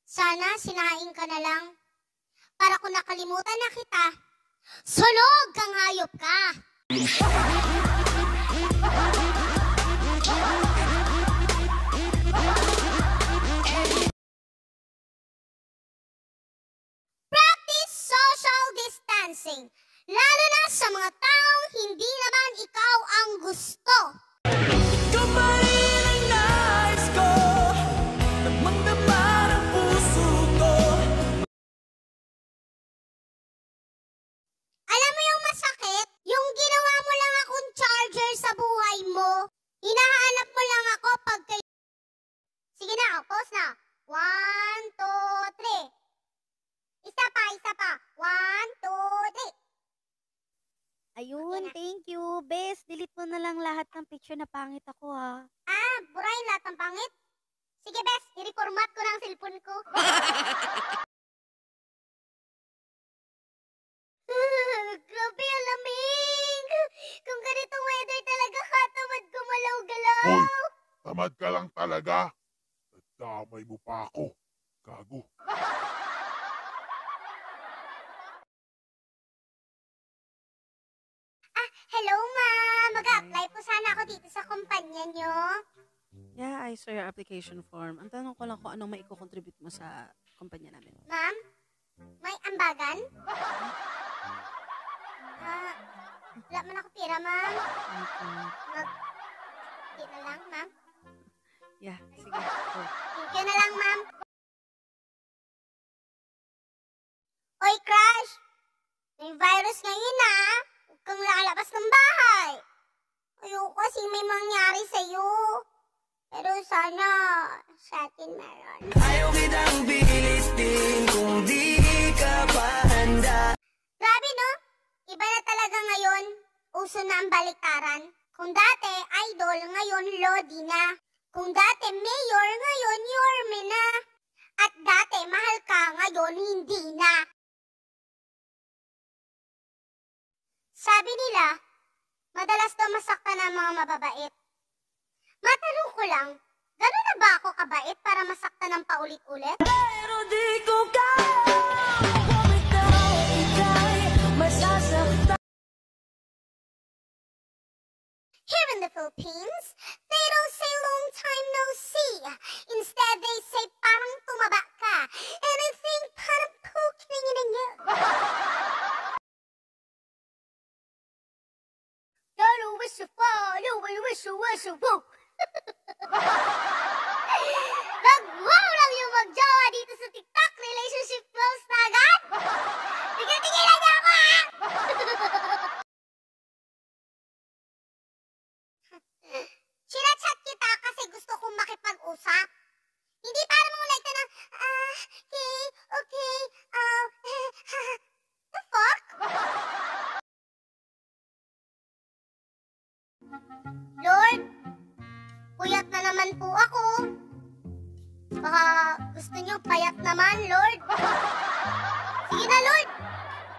Sana sinaing ka na lang. Para kung nakalimutan na kita, sunog kang hayop ka! Practice social distancing, lalo na sa mga taong hindi naman ikaw ang gusto. Alam mo yung masakit? Yung ginawa mo lang akong charger sa buhay mo. Hinahanap mo lang ako pag kay... Sige na, pause na. 1, 2, 3. Isa pa. 1, 2, 3. Ayun, thank you. Bes, delete mo na lang lahat ng picture na pangit ako, ha. Burahin lahat ng pangit? Sige, Bes, i-reformat ko ng cellphone ko. Grabe, alamig. Kung ganitong weather talaga ka, tamad gumalaw-galaw. Hoy, tamad ka lang talaga. Damay mo pa ako. Gago. Hello, ma'am. Mag-a-apply po sana ako dito sa kumpanya nyo. Yeah, I saw your application form. Ang tanong ko lang kung anong maiko-contribute mo sa kumpanya namin. Ma'am, may ambagan? Wala man ako pira, ma'am. Hindi na lang, ma'am. Yeah, sige. Go. Thank you na lang, ma'am. Oy, Crush! May virus ngayon, ha? Huwag kang lalabas ng bahay. Ayoko kasi may mangyari sa'yo. Pero sana, sa atin meron. Ayaw kitang bilistin kung di ka pa handa. Grabe, no? Iba na talaga ngayon. Uso na ang baliktaran. Kung dati, idol, ngayon, lodi na. Kung dati, mayor, ngayon, yorme na. At dati, mahal ka, ngayon, hindi na. Sabi nila, madalas daw masaktan ang mga mababait. Matanong ko lang, gano'n na ba ako kabait para masaktan ng paulit-ulit? Pero di ko kaya kung ikaw ika'y masasaktan. Here in the Philippines, they don't say long time no see. Instead, they say parang tumaba ka. And I think parang poke na yun ang yun. Lalo wish pa, wish woo. Nag-wow lang yung mag-jowa dito sa TikTok. Relationship close na agad. Tigil-tigilan niya ako, ha? Sinachat kita kasi gusto kong makipag-usap. Hindi para mangulay ka ng, okay, the fuck? Lord, puyat na naman po ako. Baka gusto niyo payat naman, Lord. Sige na, Lord.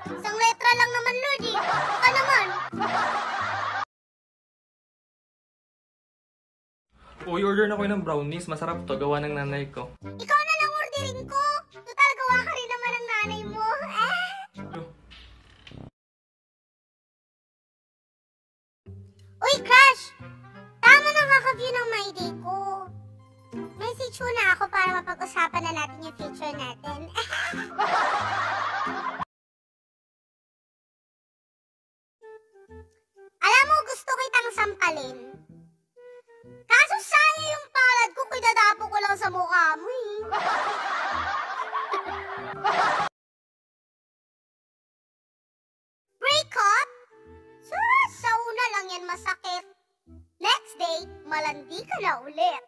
Isang letra lang naman, Lord, eh. Baka naman. Uy, order na ko ng brownies. Masarap to. Gawa ng nanay ko. Ikaw na lang orderin ko. Total, gawa ka rin naman ng nanay mo. Uy, Crush! Tama na kaka-view ng my day ko. Message mo na ako para mapag-usapan na natin yung future natin. Alam mo, gusto kitang sampalin. Kaso sayang yung palad ko, kidadapo ko lang sa mukha mo eh. Break up? Sa una lang yan masakit. Next day, malandi ka na ulit.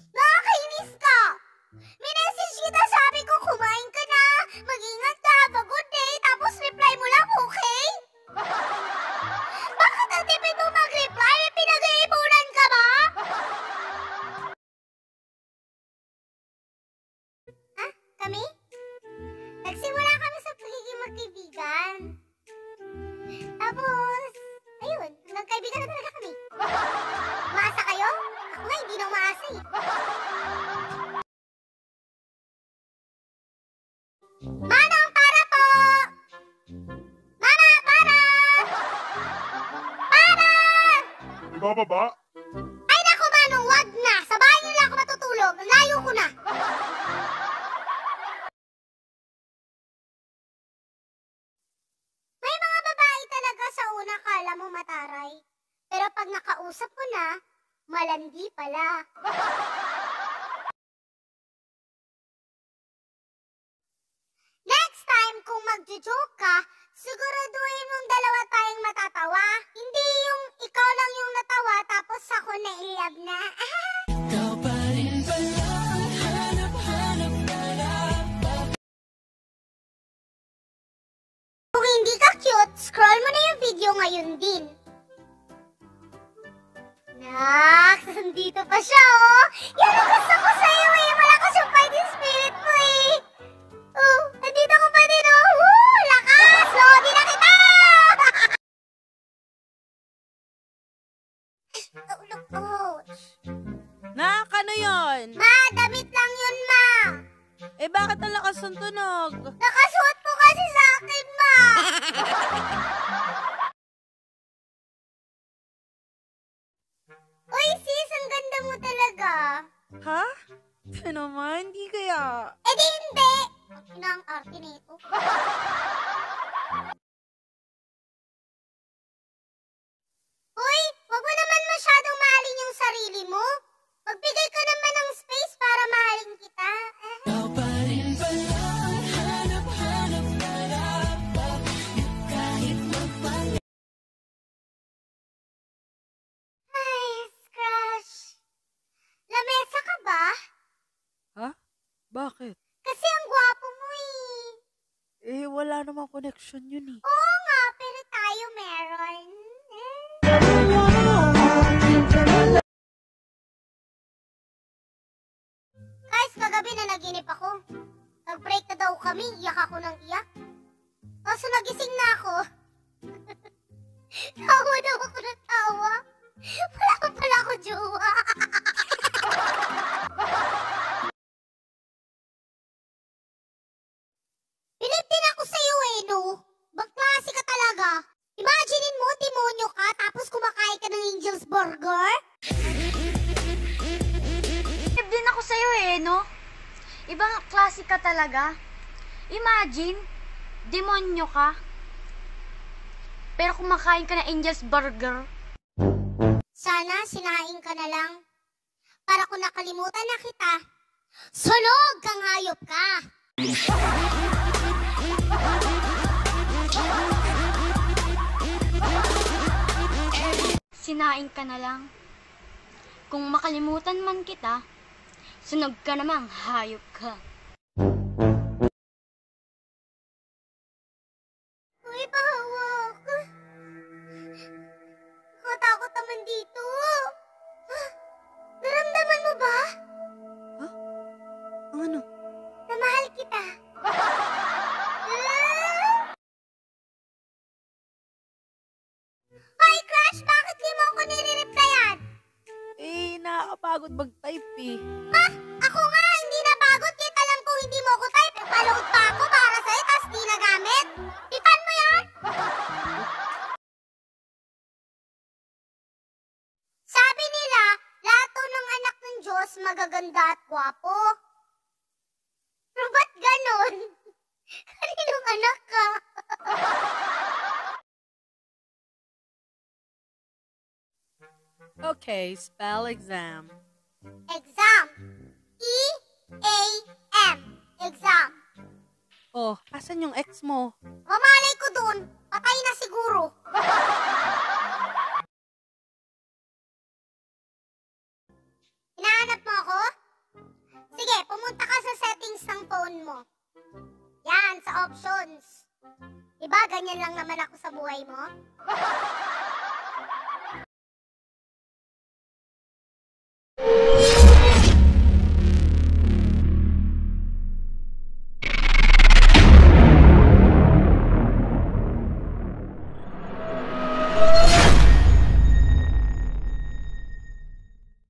Nakakainis ka! Minessage kita, sabi ko kumain ka na. Mag-ingat ka, have a good day. Tapos reply mo lang, okay? Bakit ang tipid mo mag-reply? May pinag-iipunan ka ba? Kami? Nagsimula kami sa pagiging magkaibigan. Tapos, ayun, nagkaibigan na talaga kami. Masa kayo? Ako nga, hindi Ibababa? Ay naku Manong, wag na. Sa bahay nila ako matutulog. Layo ko na. May mga babae talaga sa una kala mo mataray. Pero pag nakausap mo na, malandi pala. Next time, kung magjo-joke ka, siguraduhin mong dalawa tayong matatawa. Hindi yung ikaw lang yung natawa tapos ako na in love na. Ikaw pa rin pala, hanap-hanap ka na. Kung hindi ka cute, scroll mo na yung video ngayon din. Nak, nandito pa siya oh. Yan ang gusto ko sa'yo eh. Malakas yung fighting spirit mo eh. Oh, nandito ko pa din oh. Woo, lakas! Lodi na kita! Ouch. Nak, ano yun? Ma, damit lang yun ma. Eh, bakit ang lakas ng tunog? Nakasuot mo kasi sa akin ma. Uy sis, ang ganda mo talaga. Ha? Ito naman, di kaya. Eh di hindi. Ang ina ang arte nito. Uy, wag mo naman masyadong mahalin yung sarili mo. Magbigay ka naman ng space para mahalin kita. Ikaw pa rin pala, hanap-hanap ka na. Kahit magpang Ay, Crush. Lamesa ka ba? Ha? Bakit? Kasi ang gwapo mo eh. Eh, wala namang connection yun eh. Oo nga, pero tayo meron. Guys, kagabi na naginip ako. Nag-break na daw kami, iyak ako ng iyak. Kaso nagising na ako. Tawa daw ako ng tawa. Wala ko pala ako jowa. Bilib din ako sa'yo eh, no? Magklase ka talaga. Imaginein mo, demonyo ka, tapos kumakain ka ng Angel's Burger? Bilib din ako sa'yo eh, no? Ibang klase ka talaga. Imagine, demonyo ka. Pero kumakain ka ng Angel's Burger. Sana sinaing ka na lang. Para kung nakalimutan na kita, sunog kang hayop ka! Sinaing ka na lang. Kung makalimutan man kita, sunog ka namang hayop ka. Uy, pahawak! Nakatakot naman dito. Naramdaman mo ba? Ang ano? Na mahal kita. Ay, Crush! Bakit di mo ako nire-replyan? Eh, nakakapagod mag-type eh. Ha? Ako nga, hindi napagod. Kahit alam ko hindi mo ko type. Paload pa ako para sa'yo, tas di nagamit. Ipan mo yan? Sabi nila, lahat daw ng anak ng Diyos magaganda at gwapo. Pero ba't ganon? Kaninong anak ka? Okay, spell exam. Exam. E-A-M. Exam. Oh, asan yung ex mo? Mamalay ko dun. Patay na siguro. Hinahanap mo ako? Sige, pumunta ka sa settings ng phone mo. Yan, sa options. Diba, ganyan lang naman ako sa buhay mo?